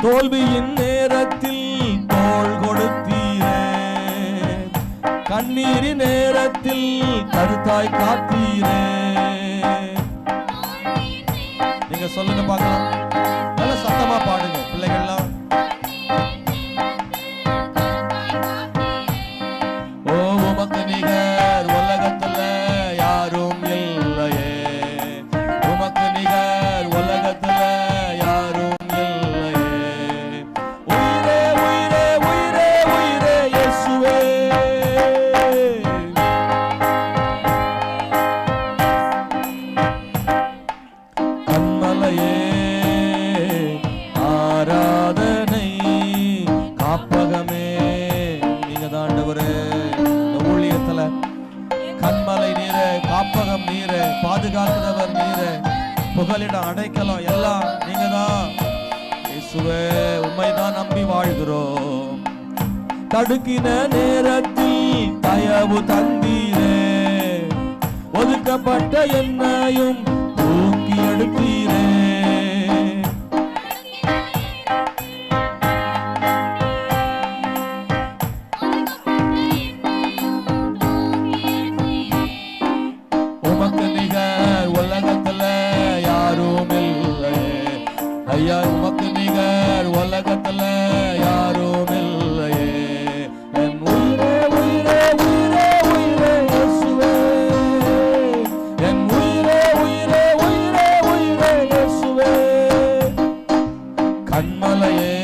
தோல்வியின் நேரத்தில் தோள் கொடுத்தீரே, கண்ணீரின் நேரத்தில் கருத்தாய் காத்தீரே. நீங்க சொல்லுங்க பார்க்கலாம், நல்ல சத்தமா பாடுங்க பிள்ளைகள்லாம். ஓ உமக்கு நிகர் உலகத்துல யாரும் இல்லையே, உமக்கு நிகர் உலகத்துல யாரும் இல்லையே. உயிரே உயிரே உயிரே உயிரே இயேசுவே, கண்மலையே ஆராதனை, காப்பகமே நீங்க தான் ஆண்டவரே. இந்த ஊழியத்துல கண்மலை நீரே, காப்பகம் நீரே, பாதுகாக்கிறவர் நீரே, புகலிடம் அடைக்கலம் எல்லாம் நீங்க தான் இயேசுவே. உம்மைதான் நம்பி வாழ்கிறோம். தடுக்கின நேரத்தில் தயவு தந்தீரே, ஒதுக்கப்பட்ட என்னையும் தூக்கி எடுத்தீரே. உமக்கு நிகர் உலகத்துல யாரும் இல்லையே ஐயா, உமக்கு நிகர் உலகத்துல யாரும் இல்லையே. என் உயிரே உயிரே உயிரே உயிரே இயேசுவே, என் உயிரே உயிரே உயிரே உயிரே இயேசுவே. கண்மலையே